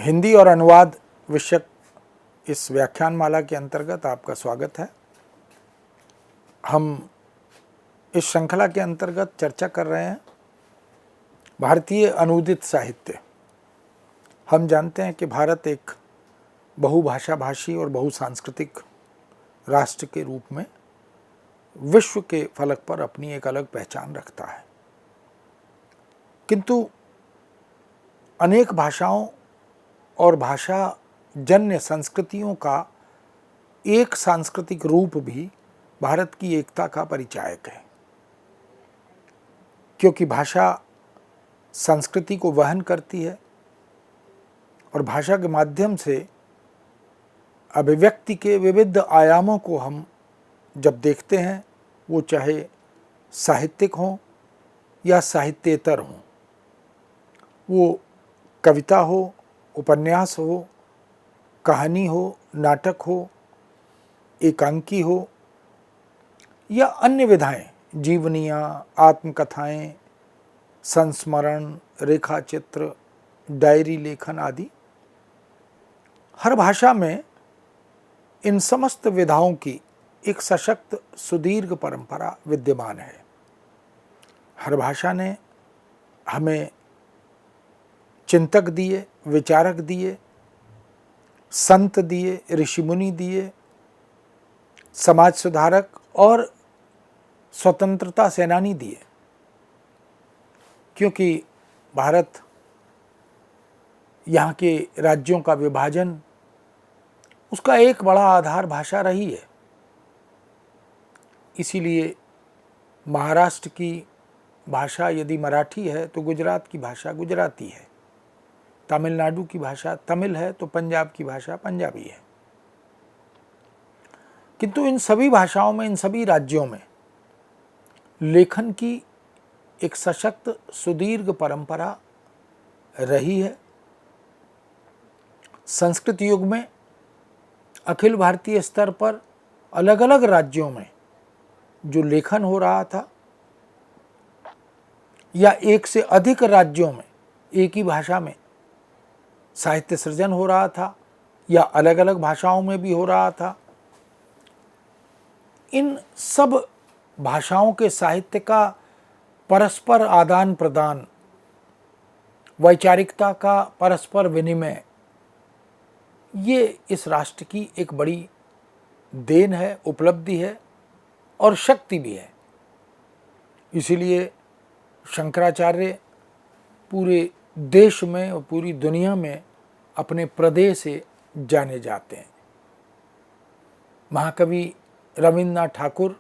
हिंदी और अनुवाद विषयक इस व्याख्यानमाला के अंतर्गत आपका स्वागत है। हम इस श्रृंखला के अंतर्गत चर्चा कर रहे हैं भारतीय अनुदित साहित्य। हम जानते हैं कि भारत एक बहुभाषा भाषी और बहुसांस्कृतिक राष्ट्र के रूप में विश्व के फलक पर अपनी एक अलग पहचान रखता है, किंतु अनेक भाषाओं और भाषा जन्य संस्कृतियों का एक सांस्कृतिक रूप भी भारत की एकता का परिचायक है, क्योंकि भाषा संस्कृति को वहन करती है और भाषा के माध्यम से अभिव्यक्ति के विविध आयामों को हम जब देखते हैं, वो चाहे साहित्यिक हों या साहित्येतर हों, वो कविता हो, उपन्यास हो, कहानी हो, नाटक हो, एकांकी हो या अन्य विधाएं, जीवनियाँ, आत्मकथाएं, संस्मरण, रेखाचित्र, डायरी लेखन आदि, हर भाषा में इन समस्त विधाओं की एक सशक्त सुदीर्घ परंपरा विद्यमान है। हर भाषा ने हमें चिंतक दिए, विचारक दिए, संत दिए, ऋषिमुनि दिए, समाज सुधारक और स्वतंत्रता सेनानी दिए, क्योंकि भारत यहाँ के राज्यों का विभाजन, उसका एक बड़ा आधार भाषा रही है। इसीलिए महाराष्ट्र की भाषा यदि मराठी है तो गुजरात की भाषा गुजराती है, तमिलनाडु की भाषा तमिल है तो पंजाब की भाषा पंजाबी है। किंतु इन सभी भाषाओं में, इन सभी राज्यों में लेखन की एक सशक्त सुदीर्घ परंपरा रही है। संस्कृत युग में अखिल भारतीय स्तर पर अलग अलग राज्यों में जो लेखन हो रहा था, या एक से अधिक राज्यों में एक ही भाषा में साहित्य सृजन हो रहा था, या अलग अलग भाषाओं में भी हो रहा था, इन सब भाषाओं के साहित्य का परस्पर आदान प्रदान, वैचारिकता का परस्पर विनिमय, ये इस राष्ट्र की एक बड़ी देन है, उपलब्धि है और शक्ति भी है। इसीलिए शंकराचार्य पूरे देश में और पूरी दुनिया में अपने प्रदेश से जाने जाते हैं। महाकवि रविन्द्रनाथ ठाकुर,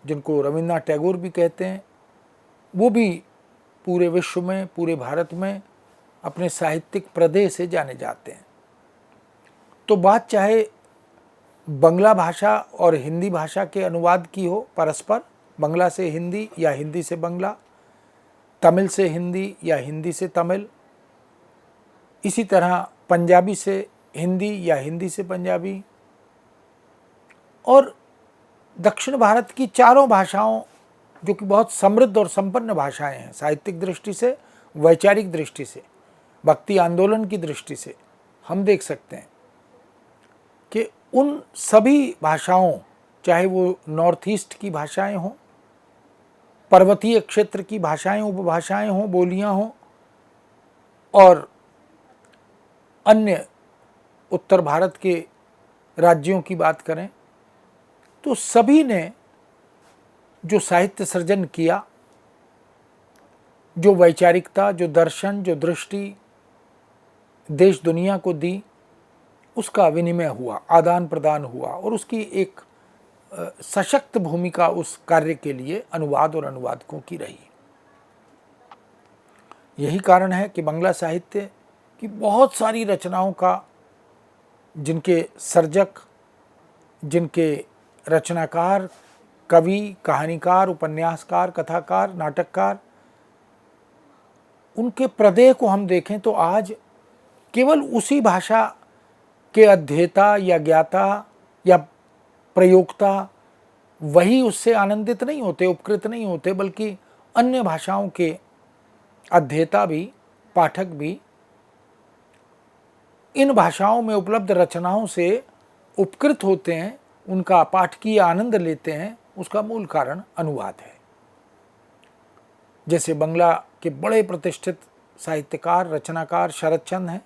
जिनको रविन्द्रनाथ टैगोर भी कहते हैं, वो भी पूरे विश्व में, पूरे भारत में अपने साहित्यिक प्रदेश से जाने जाते हैं। तो बात चाहे बंगला भाषा और हिंदी भाषा के अनुवाद की हो, परस्पर बंगला से हिंदी या हिंदी से बंगला, तमिल से हिंदी या हिंदी से तमिल, इसी तरह पंजाबी से हिंदी या हिंदी से पंजाबी, और दक्षिण भारत की चारों भाषाओं, जो कि बहुत समृद्ध और संपन्न भाषाएं हैं साहित्यिक दृष्टि से, वैचारिक दृष्टि से, भक्ति आंदोलन की दृष्टि से, हम देख सकते हैं कि उन सभी भाषाओं, चाहे वो नॉर्थ ईस्ट की भाषाएं हों, पर्वतीय क्षेत्र की भाषाएं, उपभाषाएं हों, बोलियां हों, और अन्य उत्तर भारत के राज्यों की बात करें, तो सभी ने जो साहित्य सृजन किया, जो वैचारिकता, जो दर्शन, जो दृष्टि देश दुनिया को दी, उसका विनिमय हुआ, आदान प्रदान हुआ, और उसकी एक सशक्त भूमिका उस कार्य के लिए अनुवाद और अनुवादकों की रही। यही कारण है कि बांग्ला साहित्य की बहुत सारी रचनाओं का, जिनके सर्जक, जिनके रचनाकार, कवि, कहानीकार, उपन्यासकार, कथाकार, नाटककार, उनके प्रदेह को हम देखें तो आज केवल उसी भाषा के अध्येता या ज्ञाता या प्रयोक्ता वही उससे आनंदित नहीं होते, उपकृत नहीं होते, बल्कि अन्य भाषाओं के अध्येता भी, पाठक भी इन भाषाओं में उपलब्ध रचनाओं से उपकृत होते हैं, उनका पाठकीय आनंद लेते हैं, उसका मूल कारण अनुवाद है। जैसे बंगला के बड़े प्रतिष्ठित साहित्यकार रचनाकार शरतचंद्र हैं,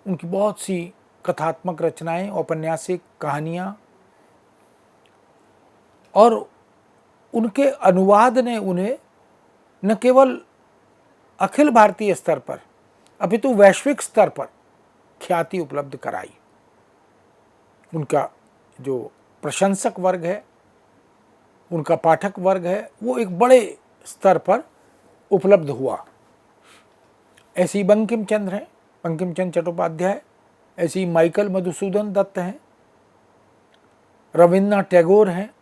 उनकी बहुत सी कथात्मक रचनाएं, औपन्यासिक कहानियां, और उनके अनुवाद ने उन्हें न केवल अखिल भारतीय स्तर पर अपितु वैश्विक स्तर पर ख्याति उपलब्ध कराई। उनका जो प्रशंसक वर्ग है, उनका पाठक वर्ग है, वो एक बड़े स्तर पर उपलब्ध हुआ। ऐसी बंकिम चंद्र हैं, बंकिम चंद्र चट्टोपाध्याय, ऐसी माइकल मधुसूदन दत्त हैं, रविन्द्रनाथ टैगोर हैं,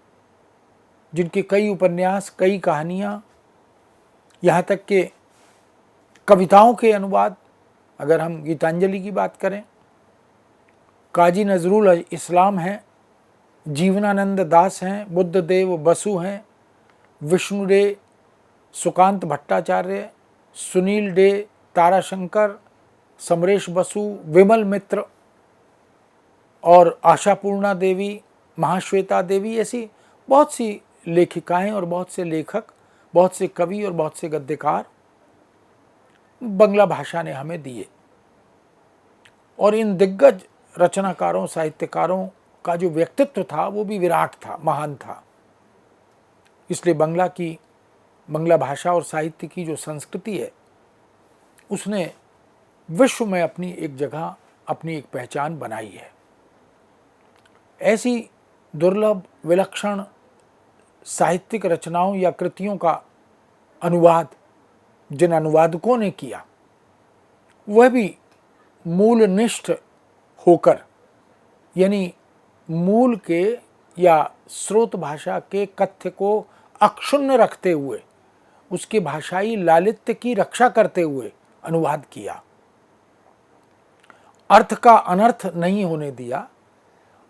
जिनके कई उपन्यास, कई कहानियाँ, यहाँ तक कि कविताओं के अनुवाद, अगर हम गीतांजलि की बात करें, काजी नजरुल इस्लाम हैं, जीवनानंद दास हैं, बुद्धदेव बसु हैं, विष्णु डे, सुकांत भट्टाचार्य, सुनील डे, ताराशंकर, समरेश बसु, विमल मित्र और आशापूर्णा देवी, महाश्वेता देवी, ऐसी बहुत सी लेखिकाएं और बहुत से लेखक, बहुत से कवि और बहुत से गद्यकार बंगला भाषा ने हमें दिए। और इन दिग्गज रचनाकारों, साहित्यकारों का जो व्यक्तित्व था वो भी विराट था, महान था। इसलिए बंगला भाषा और साहित्य की जो संस्कृति है, उसने विश्व में अपनी एक जगह, अपनी एक पहचान बनाई है। ऐसी दुर्लभ, विलक्षण साहित्यिक रचनाओं या कृतियों का अनुवाद जिन अनुवादकों ने किया, वह भी मूलनिष्ठ होकर, यानी मूल के या स्रोत भाषा के कथ्य को अक्षुण्ण रखते हुए, उसके भाषाई लालित्य की रक्षा करते हुए अनुवाद किया। अर्थ का अनर्थ नहीं होने दिया।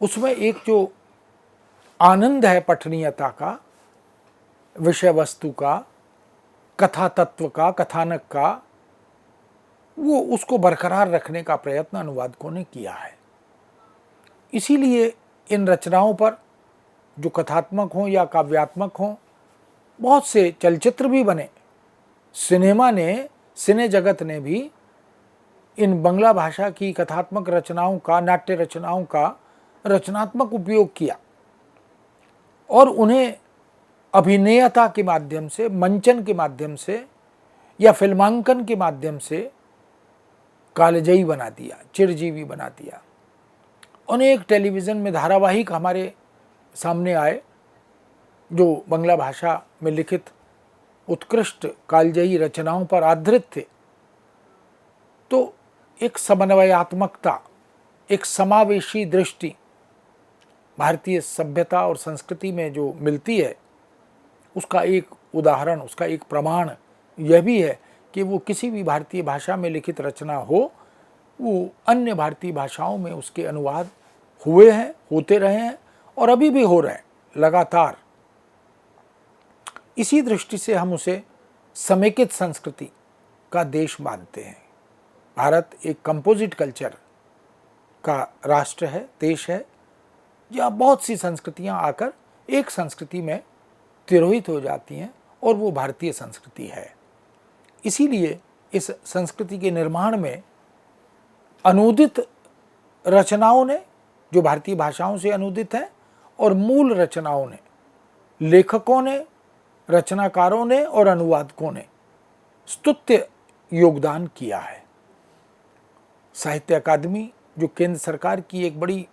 उसमें एक जो आनंद है पठनीयता का, विषय वस्तु का, कथा तत्व का, कथानक का, वो उसको बरकरार रखने का प्रयत्न अनुवादकों ने किया है। इसीलिए इन रचनाओं पर, जो कथात्मक हों या काव्यात्मक हों, बहुत से चलचित्र भी बने। सिने जगत ने भी इन बंगला भाषा की कथात्मक रचनाओं का, नाट्य रचनाओं का रचनात्मक उपयोग किया और उन्हें अभिनेयता के माध्यम से, मंचन के माध्यम से या फिल्मांकन के माध्यम से कालजयी बना दिया, चिरजीवी बना दिया। अनेक टेलीविज़न में धारावाहिक हमारे सामने आए जो बंगला भाषा में लिखित उत्कृष्ट कालजयी रचनाओं पर आधारित थे। तो एक समन्वयात्मकता, एक समावेशी दृष्टि भारतीय सभ्यता और संस्कृति में जो मिलती है, उसका एक उदाहरण, उसका एक प्रमाण यह भी है कि वो किसी भी भारतीय भाषा में लिखित रचना हो, वो अन्य भारतीय भाषाओं में उसके अनुवाद हुए हैं, होते रहे हैं और अभी भी हो रहे हैं लगातार। इसी दृष्टि से हम उसे समेकित संस्कृति का देश मानते हैं। भारत एक कंपोजिट कल्चर का राष्ट्र है, देश है, जहाँ बहुत सी संस्कृतियाँ आकर एक संस्कृति में तिरोहित हो जाती हैं और वो भारतीय संस्कृति है। इसीलिए इस संस्कृति के निर्माण में अनुदित रचनाओं ने, जो भारतीय भाषाओं से अनुदित हैं, और मूल रचनाओं ने, लेखकों ने, रचनाकारों ने और अनुवादकों ने स्तुत्य योगदान किया है। साहित्य अकादमी, जो केंद्र सरकार की एक बड़ी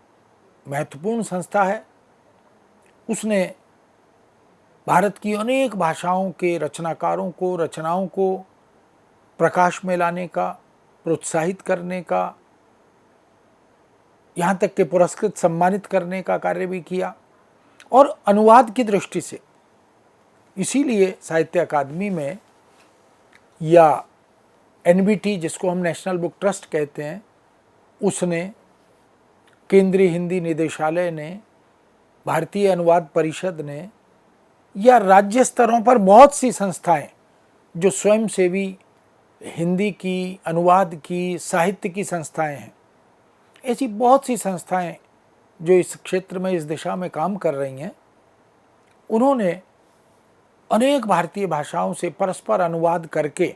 महत्वपूर्ण संस्था है, उसने भारत की अनेक भाषाओं के रचनाकारों को, रचनाओं को प्रकाश में लाने का, प्रोत्साहित करने का, यहाँ तक कि पुरस्कृत सम्मानित करने का कार्य भी किया। और अनुवाद की दृष्टि से इसीलिए साहित्य अकादमी में या NBT, जिसको हम नेशनल बुक ट्रस्ट कहते हैं, उसने, केंद्रीय हिंदी निदेशालय ने, भारतीय अनुवाद परिषद ने, या राज्य स्तरों पर बहुत सी संस्थाएं जो स्वयंसेवी हिंदी की, अनुवाद की, साहित्य की संस्थाएं हैं, ऐसी बहुत सी संस्थाएं जो इस क्षेत्र में, इस दिशा में काम कर रही हैं, उन्होंने अनेक भारतीय भाषाओं से परस्पर अनुवाद करके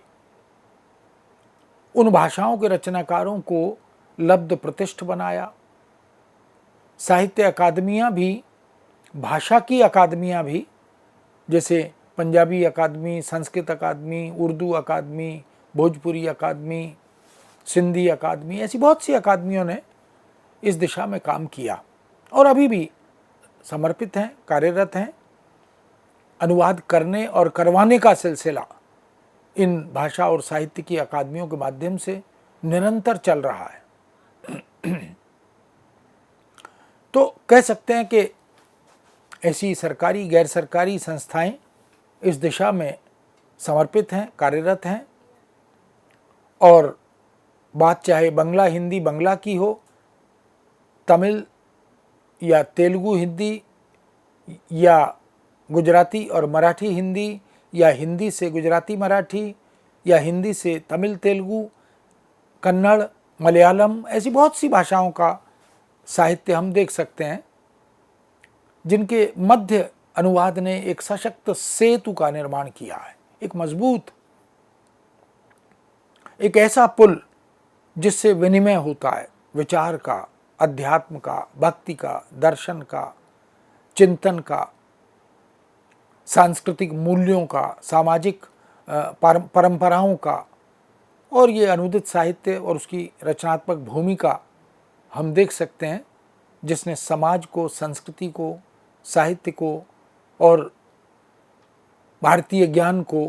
उन भाषाओं के रचनाकारों को लब्ध प्रतिष्ठ बनाया। साहित्य अकादमियाँ भी, भाषा की अकादमियाँ भी, जैसे पंजाबी अकादमी, संस्कृत अकादमी, उर्दू अकादमी, भोजपुरी अकादमी, सिंधी अकादमी, ऐसी बहुत सी अकादमियों ने इस दिशा में काम किया और अभी भी समर्पित हैं, कार्यरत हैं। अनुवाद करने और करवाने का सिलसिला इन भाषा और साहित्य की अकादमियों के माध्यम से निरंतर चल रहा है। तो कह सकते हैं कि ऐसी सरकारी, गैर सरकारी संस्थाएं इस दिशा में समर्पित हैं, कार्यरत हैं। और बात चाहे बांग्ला हिंदी बांग्ला की हो, तमिल या तेलुगु हिंदी, या गुजराती और मराठी हिंदी, या हिंदी से गुजराती मराठी, या हिंदी से तमिल तेलुगु, कन्नड़, मलयालम, ऐसी बहुत सी भाषाओं का साहित्य हम देख सकते हैं जिनके मध्य अनुवाद ने एक सशक्त सेतु का निर्माण किया है, एक मजबूत, एक ऐसा पुल जिससे विनिमय होता है विचार का, अध्यात्म का, भक्ति का, दर्शन का, चिंतन का, सांस्कृतिक मूल्यों का, सामाजिक परंपराओं का। और ये अनुदित साहित्य और उसकी रचनात्मक भूमिका हम देख सकते हैं जिसने समाज को, संस्कृति को, साहित्य को और भारतीय ज्ञान को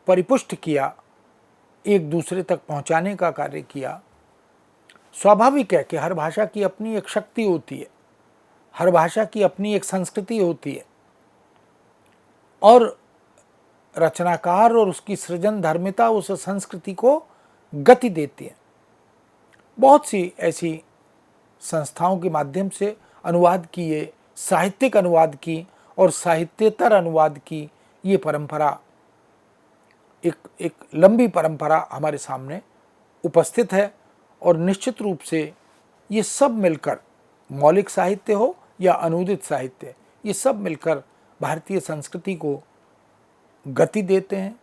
परिपुष्ट किया, एक दूसरे तक पहुंचाने का कार्य किया। स्वाभाविक है कि हर भाषा की अपनी एक शक्ति होती है, हर भाषा की अपनी एक संस्कृति होती है और रचनाकार और उसकी सृजन धर्मिता उस संस्कृति को गति देती है। बहुत सी ऐसी संस्थाओं के माध्यम से अनुवाद की, ये साहित्यिक अनुवाद की और साहित्येतर अनुवाद की ये परंपरा, एक लंबी परंपरा हमारे सामने उपस्थित है। और निश्चित रूप से ये सब मिलकर, मौलिक साहित्य हो या अनुदित साहित्य, ये सब मिलकर भारतीय संस्कृति को गति देते हैं,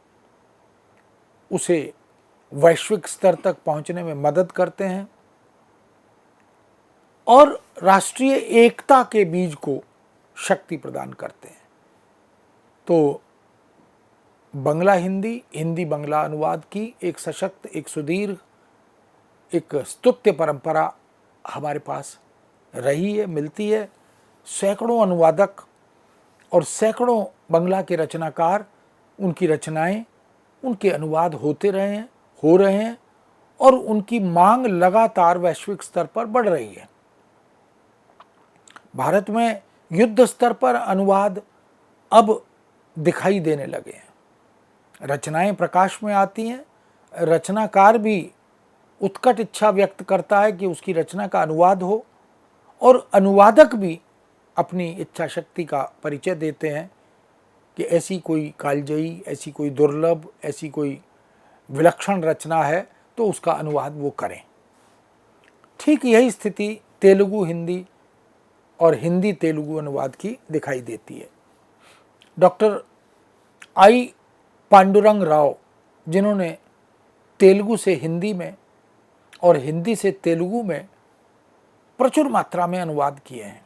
उसे वैश्विक स्तर तक पहुंचने में मदद करते हैं और राष्ट्रीय एकता के बीज को शक्ति प्रदान करते हैं। तो बांग्ला हिंदी, हिंदी बांग्ला अनुवाद की एक सशक्त, एक सुदीर्घ, एक स्तुत्य परंपरा हमारे पास रही है, मिलती है। सैकड़ों अनुवादक और सैकड़ों बांग्ला के रचनाकार, उनकी रचनाएं, उनके अनुवाद होते रहे हैं, हो रहे हैं और उनकी मांग लगातार वैश्विक स्तर पर बढ़ रही है। भारत में युद्ध स्तर पर अनुवाद अब दिखाई देने लगे हैं। रचनाएं प्रकाश में आती हैं, रचनाकार भी उत्कट इच्छा व्यक्त करता है कि उसकी रचना का अनुवाद हो और अनुवादक भी अपनी इच्छा शक्ति का परिचय देते हैं कि ऐसी कोई कालजयी, ऐसी कोई दुर्लभ, ऐसी कोई विलक्षण रचना है तो उसका अनुवाद वो करें। ठीक यही स्थिति तेलुगु हिंदी और हिंदी तेलुगु अनुवाद की दिखाई देती है। डॉक्टर आई पांडुरंग राव, जिन्होंने तेलुगु से हिंदी में और हिंदी से तेलुगु में प्रचुर मात्रा में अनुवाद किए हैं,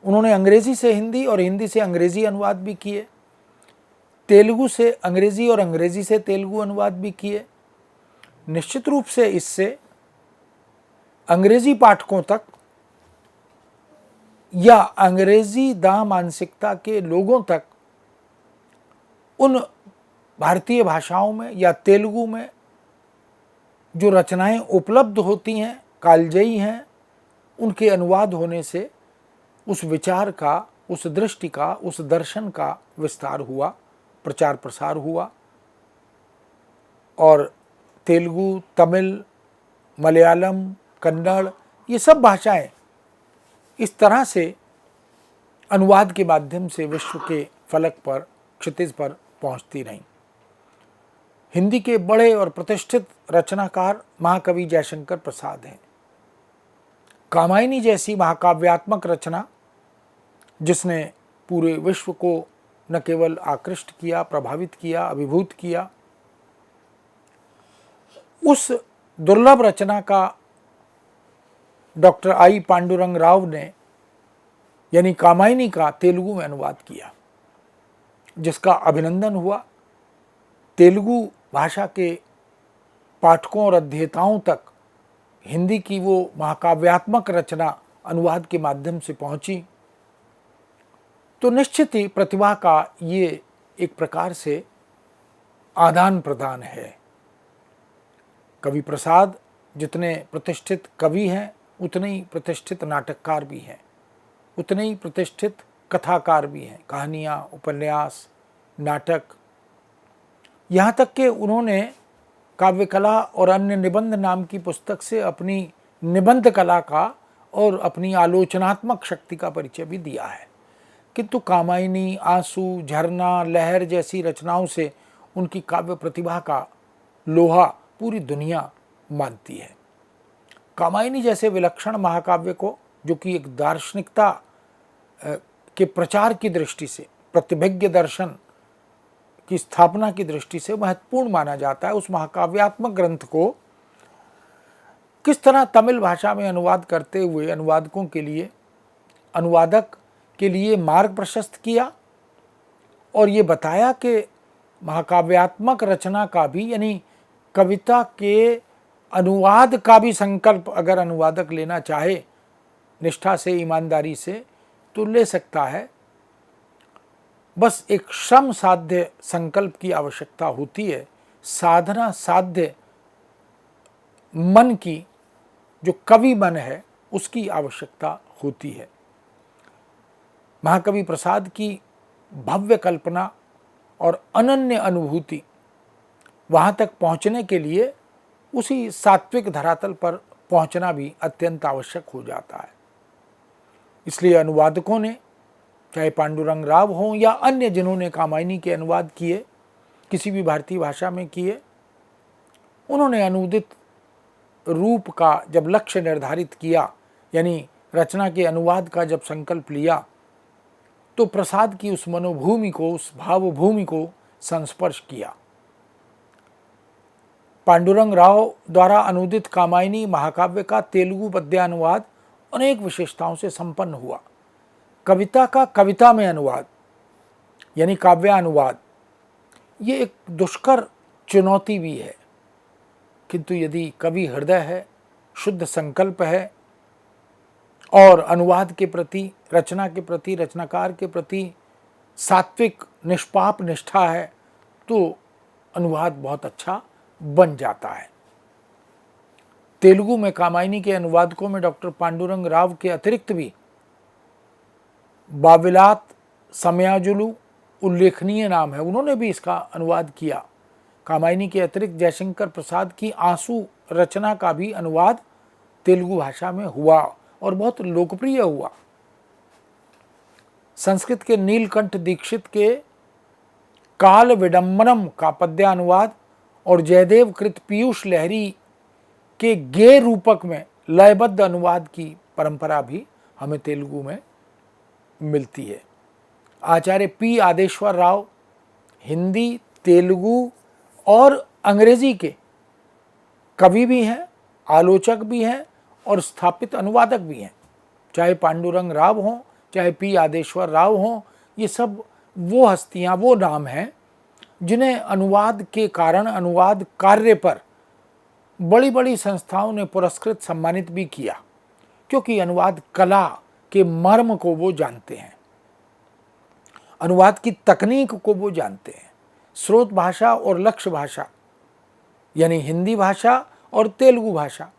उन्होंने अंग्रेजी से हिंदी और हिंदी से अंग्रेजी अनुवाद भी किए, तेलुगु से अंग्रेजी और अंग्रेजी से तेलुगु अनुवाद भी किए। निश्चित रूप से इससे अंग्रेजी पाठकों तक या अंग्रेजी दाह मानसिकता के लोगों तक उन भारतीय भाषाओं में या तेलुगु में जो रचनाएं उपलब्ध होती हैं, कालजयी हैं, उनके अनुवाद होने से उस विचार का, उस दृष्टि का, उस दर्शन का विस्तार हुआ, प्रचार प्रसार हुआ। और तेलुगु, तमिल, मलयालम, कन्नड़, ये सब भाषाएं इस तरह से अनुवाद के माध्यम से विश्व के फलक पर, क्षितिज पर पहुंचती रहीं। हिंदी के बड़े और प्रतिष्ठित रचनाकार महाकवि जयशंकर प्रसाद हैं। कामायनी जैसी महाकाव्यात्मक रचना जिसने पूरे विश्व को न केवल आकृष्ट किया, प्रभावित किया, अभिभूत किया, उस दुर्लभ रचना का डॉक्टर आई पांडुरंग राव ने यानी कामायनी का तेलुगु में अनुवाद किया, जिसका अभिनंदन हुआ। तेलुगु भाषा के पाठकों और अध्येताओं तक हिंदी की वो महाकाव्यात्मक रचना अनुवाद के माध्यम से पहुंची, तो निश्चित ही प्रतिभा का ये एक प्रकार से आदान प्रदान है। कवि प्रसाद जितने प्रतिष्ठित कवि हैं, उतने ही प्रतिष्ठित नाटककार भी हैं, उतने ही प्रतिष्ठित कथाकार भी हैं। कहानियाँ, उपन्यास, नाटक, यहाँ तक कि उन्होंने काव्य कला और अन्य निबंध नाम की पुस्तक से अपनी निबंध कला का और अपनी आलोचनात्मक शक्ति का परिचय भी दिया है। किंतु कामायनी, आंसू, झरना, लहर जैसी रचनाओं से उनकी काव्य प्रतिभा का लोहा पूरी दुनिया मानती है। कामायनी जैसे विलक्षण महाकाव्य को, जो कि एक दार्शनिकता के प्रचार की दृष्टि से, प्रतिभिज्ञ दर्शन की स्थापना की दृष्टि से महत्वपूर्ण माना जाता है, उस महाकाव्यात्मक ग्रंथ को किस तरह तमिल भाषा में अनुवाद करते हुए अनुवादक के लिए मार्ग प्रशस्त किया और ये बताया कि महाकाव्यात्मक रचना का भी यानी कविता के अनुवाद का भी संकल्प अगर अनुवादक लेना चाहे निष्ठा से, ईमानदारी से, तो ले सकता है। बस एक श्रम साध्य संकल्प की आवश्यकता होती है, साधना साध्य मन की, जो कवि मन है उसकी आवश्यकता होती है। महाकवि प्रसाद की भव्य कल्पना और अनन्य अनुभूति वहाँ तक पहुँचने के लिए उसी सात्विक धरातल पर पहुँचना भी अत्यंत आवश्यक हो जाता है। इसलिए अनुवादकों ने, चाहे पांडुरंग राव हों या अन्य जिन्होंने कामायनी के अनुवाद किए, किसी भी भारतीय भाषा में किए, उन्होंने अनुदित रूप का जब लक्ष्य निर्धारित किया, यानी रचना के अनुवाद का जब संकल्प लिया, तो प्रसाद की उस मनोभूमि को, उस भावभूमि को संस्पर्श किया। पांडुरंग राव द्वारा अनुदित कामायनी महाकाव्य का तेलुगु पद्यानुवाद अनेक विशेषताओं से संपन्न हुआ। कविता का कविता में अनुवाद यानी काव्यानुवाद, ये एक दुष्कर चुनौती भी है, किंतु यदि कवि हृदय है, शुद्ध संकल्प है और अनुवाद के प्रति, रचना के प्रति, रचनाकार के प्रति सात्विक निष्पाप निष्ठा है, तो अनुवाद बहुत अच्छा बन जाता है। तेलुगु में कामायनी के अनुवादकों में डॉक्टर पांडुरंग राव के अतिरिक्त भी बाविलात समयाजुलू उल्लेखनीय नाम है, उन्होंने भी इसका अनुवाद किया। कामायनी के अतिरिक्त जयशंकर प्रसाद की आंसू रचना का भी अनुवाद तेलुगु भाषा में हुआ और बहुत लोकप्रिय हुआ। संस्कृत के नीलकंठ दीक्षित के काल विडम्बनम का पद्यानुवाद और जयदेव कृत पीयूष लहरी के गे रूपक में लयबद्ध अनुवाद की परंपरा भी हमें तेलुगु में मिलती है। आचार्य पी आदेश्वर राव हिंदी, तेलुगु और अंग्रेजी के कवि भी हैं, आलोचक भी हैं और स्थापित अनुवादक भी हैं। चाहे पांडुरंग राव हों, चाहे पी आदेश्वर राव हों, ये सब वो हस्तियां, वो नाम हैं जिन्हें अनुवाद के कारण, अनुवाद कार्य पर बड़ी बड़ी संस्थाओं ने पुरस्कृत, सम्मानित भी किया, क्योंकि अनुवाद कला के मर्म को वो जानते हैं, अनुवाद की तकनीक को वो जानते हैं। स्रोत भाषा और लक्ष्य भाषा यानी हिंदी भाषा और तेलुगु भाषा,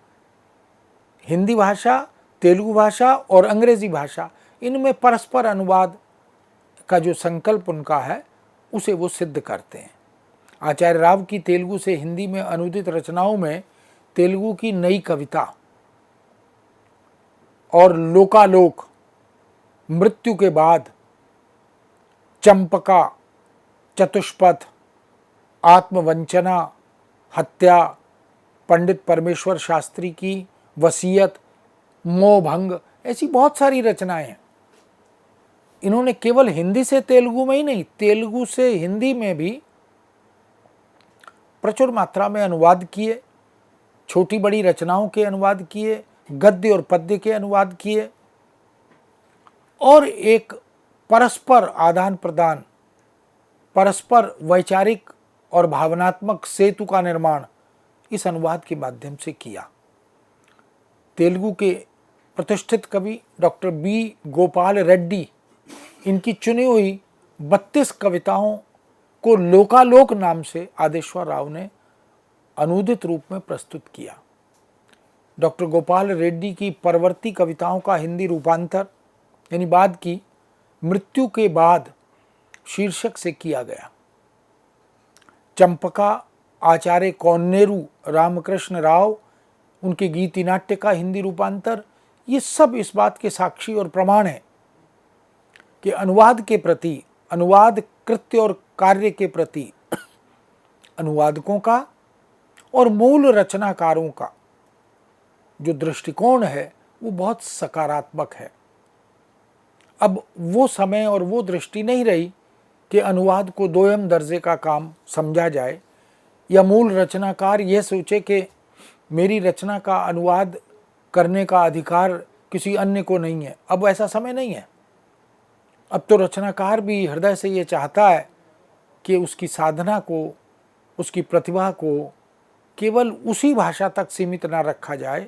हिंदी भाषा, तेलुगु भाषा और अंग्रेजी भाषा, इनमें परस्पर अनुवाद का जो संकल्प उनका है उसे वो सिद्ध करते हैं। आचार्य राव की तेलुगु से हिंदी में अनुदित रचनाओं में तेलुगु की नई कविता और लोकालोक, मृत्यु के बाद, चंपका, चतुष्पथ, आत्मवंचना, हत्या, पंडित परमेश्वर शास्त्री की वसीयत, मोहभंग, ऐसी बहुत सारी रचनाएं हैं। इन्होंने केवल हिंदी से तेलुगु में ही नहीं, तेलुगु से हिंदी में भी प्रचुर मात्रा में अनुवाद किए, छोटी बड़ी रचनाओं के अनुवाद किए, गद्य और पद्य के अनुवाद किए, और एक परस्पर आदान प्रदान, परस्पर वैचारिक और भावनात्मक सेतु का निर्माण इस अनुवाद के माध्यम से किया। तेलुगु के प्रतिष्ठित कवि डॉक्टर बी गोपाल रेड्डी, इनकी चुनी हुई 32 कविताओं को लोकालोक नाम से आदेश्वर राव ने अनुदित रूप में प्रस्तुत किया। डॉक्टर गोपाल रेड्डी की परवर्ती कविताओं का हिंदी रूपांतर यानी बाद की मृत्यु के बाद शीर्षक से किया गया। चंपका आचार्य कौन्नेरू रामकृष्ण राव, उनके गीति नाट्य का हिंदी रूपांतर, ये सब इस बात के साक्षी और प्रमाण है कि अनुवाद के प्रति, अनुवाद कृत्य और कार्य के प्रति अनुवादकों का और मूल रचनाकारों का जो दृष्टिकोण है वो बहुत सकारात्मक है। अब वो समय और वो दृष्टि नहीं रही कि अनुवाद को दोयम दर्जे का काम समझा जाए या मूल रचनाकार यह सोचे कि मेरी रचना का अनुवाद करने का अधिकार किसी अन्य को नहीं है। अब ऐसा समय नहीं है। अब तो रचनाकार भी हृदय से ये चाहता है कि उसकी साधना को, उसकी प्रतिभा को केवल उसी भाषा तक सीमित ना रखा जाए,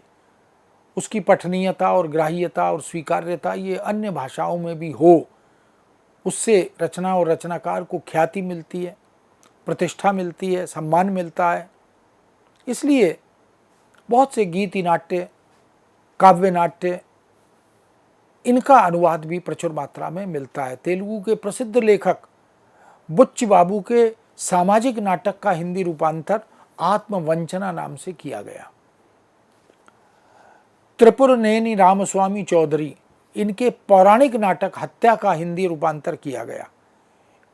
उसकी पठनीयता और ग्राह्यता और स्वीकार्यता ये अन्य भाषाओं में भी हो। उससे रचना और रचनाकार को ख्याति मिलती है, प्रतिष्ठा मिलती है, सम्मान मिलता है। इसलिए बहुत से गीति नाट्य, काव्य नाट्य, इनका अनुवाद भी प्रचुर मात्रा में मिलता है। तेलुगु के प्रसिद्ध लेखक बुच्ची बाबू के सामाजिक नाटक का हिंदी रूपांतर आत्मवंचना नाम से किया गया। त्रिपुरनेनी रामस्वामी चौधरी, इनके पौराणिक नाटक हत्या का हिंदी रूपांतर किया गया।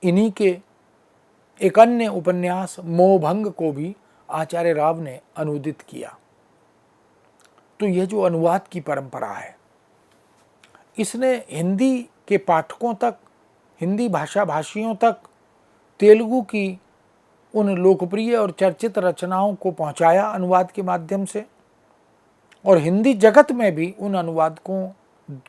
इन्हीं के एक अन्य उपन्यास मोहभंग को भी आचार्य राव ने अनुदित किया। तो यह जो अनुवाद की परंपरा है, इसने हिंदी के पाठकों तक, हिंदी भाषा भाषियों तक तेलुगु की उन लोकप्रिय और चर्चित रचनाओं को पहुंचाया अनुवाद के माध्यम से, और हिंदी जगत में भी उन अनुवादकों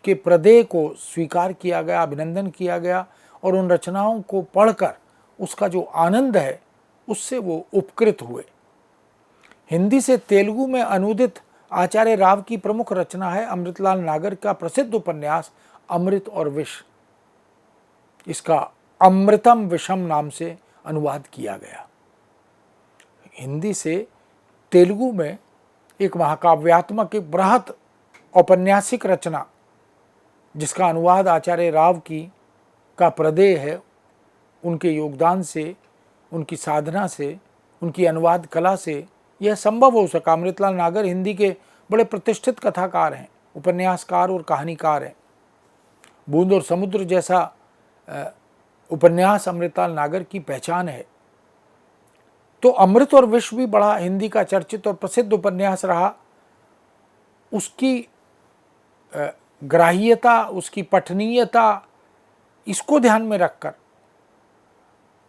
के प्रदेय को स्वीकार किया गया, अभिनंदन किया गया, और उन रचनाओं को पढ़कर उसका जो आनंद है उससे वो उपकृत हुए। हिंदी से तेलुगु में अनुदित आचार्य राव की प्रमुख रचना है अमृतलाल नागर का प्रसिद्ध उपन्यास अमृत और विष। इसका अमृतम विषम नाम से अनुवाद किया गया। हिंदी से तेलुगु में एक महाकाव्यात्मक, एक बृहत औपन्यासिक रचना जिसका अनुवाद आचार्य राव की का प्रदेय है, उनके योगदान से, उनकी साधना से, उनकी अनुवाद कला से यह संभव हो सका। अमृतलाल नागर हिंदी के बड़े प्रतिष्ठित कथाकार हैं, उपन्यासकार और कहानीकार हैं। बूंद और समुद्र जैसा उपन्यास अमृतलाल नागर की पहचान है। तो अमृत और विष भी बड़ा हिंदी का चर्चित और प्रसिद्ध उपन्यास रहा। उसकी ग्राह्यता, उसकी पठनीयता, इसको ध्यान में रखकर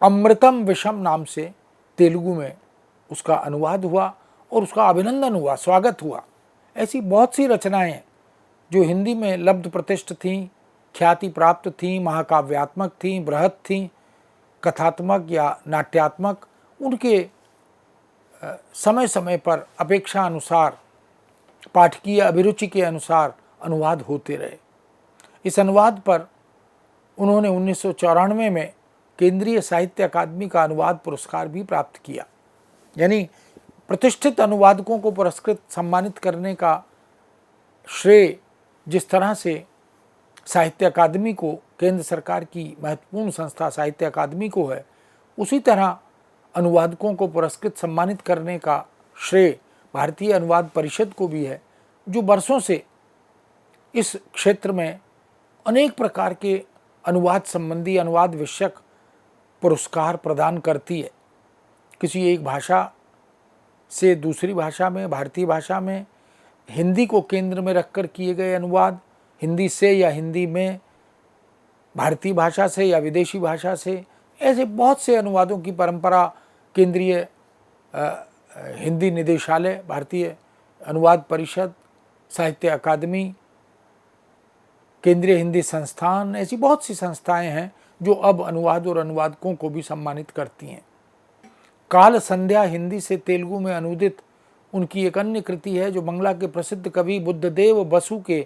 अमृतम विषम नाम से तेलुगु में उसका अनुवाद हुआ और उसका अभिनंदन हुआ, स्वागत हुआ। ऐसी बहुत सी रचनाएं हैं जो हिंदी में लब्ध प्रतिष्ठ थीं, ख्याति प्राप्त थीं, महाकाव्यात्मक थीं, बृहत थीं, कथात्मक या नाट्यात्मक। उनके समय समय पर अपेक्षा अनुसार, पाठकीय अभिरुचि के अनुसार अनुवाद होते रहे। इस अनुवाद पर उन्होंने 1994 में केंद्रीय साहित्य अकादमी का अनुवाद पुरस्कार भी प्राप्त किया। यानी प्रतिष्ठित अनुवादकों को पुरस्कृत, सम्मानित करने का श्रेय जिस तरह से साहित्य अकादमी को, केंद्र सरकार की महत्वपूर्ण संस्था साहित्य अकादमी को है, उसी तरह अनुवादकों को पुरस्कृत, सम्मानित करने का श्रेय भारतीय अनुवाद परिषद को भी है, जो वर्षों से इस क्षेत्र में अनेक प्रकार के अनुवाद संबंधी, अनुवाद विषयक पुरस्कार प्रदान करती है। किसी एक भाषा से दूसरी भाषा में, भारतीय भाषा में हिंदी को केंद्र में रखकर किए गए अनुवाद, हिंदी से या हिंदी में भारतीय भाषा से या विदेशी भाषा से, ऐसे बहुत से अनुवादों की परंपरा केंद्रीय हिंदी निदेशालय, भारतीय अनुवाद परिषद, साहित्य अकादमी, केंद्रीय हिंदी संस्थान, ऐसी बहुत सी संस्थाएं हैं जो अब अनुवाद और अनुवादकों को भी सम्मानित करती हैं। काल संध्या हिंदी से तेलुगु में अनुदित उनकी एक अन्य कृति है जो बंगला के प्रसिद्ध कवि बुद्धदेव बसु के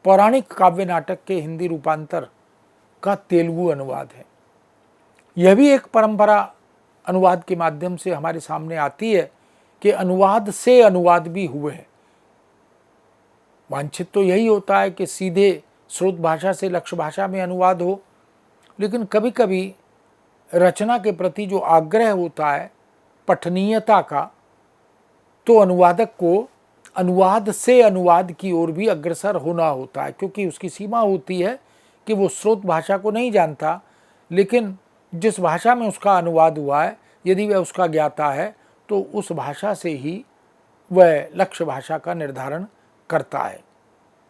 पौराणिक काव्य नाटक के हिंदी रूपांतर का तेलुगु अनुवाद है। यह भी एक परंपरा अनुवाद के माध्यम से हमारे सामने आती है कि अनुवाद से अनुवाद भी हुए हैं। वांछित तो यही होता है कि सीधे स्रोत भाषा से लक्ष्य भाषा में अनुवाद हो, लेकिन कभी कभी रचना के प्रति जो आग्रह होता है पठनीयता का, तो अनुवादक को अनुवाद से अनुवाद की ओर भी अग्रसर होना होता है, क्योंकि उसकी सीमा होती है कि वो स्रोत भाषा को नहीं जानता, लेकिन जिस भाषा में उसका अनुवाद हुआ है यदि वह उसका ज्ञाता है तो उस भाषा से ही वह लक्ष्य भाषा का निर्धारण करता है।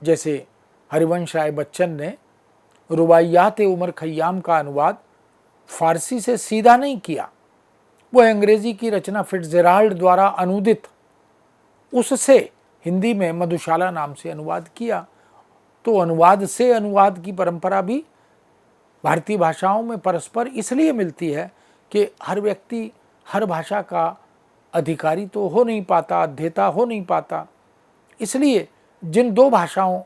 जैसे हरिवंश राय बच्चन ने रुबाइयात उमर खय्याम का अनुवाद फारसी से सीधा नहीं किया, वह अंग्रेजी की रचना फिट्जजेराल्ड द्वारा अनुदित उससे हिंदी में मधुशाला नाम से अनुवाद किया। तो अनुवाद से अनुवाद की परंपरा भी भारतीय भाषाओं में परस्पर इसलिए मिलती है कि हर व्यक्ति हर भाषा का अधिकारी तो हो नहीं पाता, अध्येता हो नहीं पाता, इसलिए जिन दो भाषाओं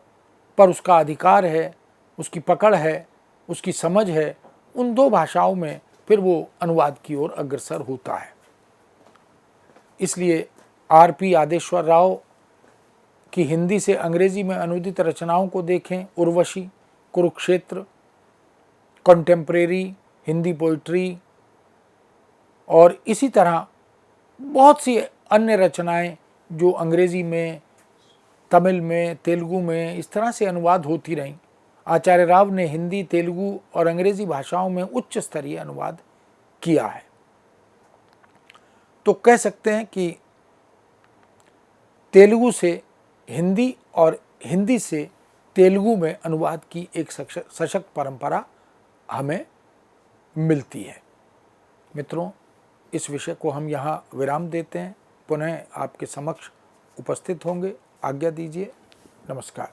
पर उसका अधिकार है, उसकी पकड़ है, उसकी समझ है, उन दो भाषाओं में फिर वो अनुवाद की ओर अग्रसर होता है। इसलिए आर.पी. आदेश्वर राव की हिंदी से अंग्रेजी में अनुदित रचनाओं को देखें। उर्वशी, कुरुक्षेत्र, कंटेम्प्रेरी हिंदी पोइट्री और इसी तरह बहुत सी अन्य रचनाएं जो अंग्रेजी में, तमिल में, तेलुगु में इस तरह से अनुवाद होती रहीं। आचार्य राव ने हिंदी, तेलुगु और अंग्रेजी भाषाओं में उच्च स्तरीय अनुवाद किया है। तो कह सकते हैं कि तेलुगु से हिंदी और हिंदी से तेलुगु में अनुवाद की एक सशक्त परंपरा हमें मिलती है। मित्रों, इस विषय को हम यहाँ विराम देते हैं, पुनः आपके समक्ष उपस्थित होंगे। आज्ञा दीजिए। नमस्कार।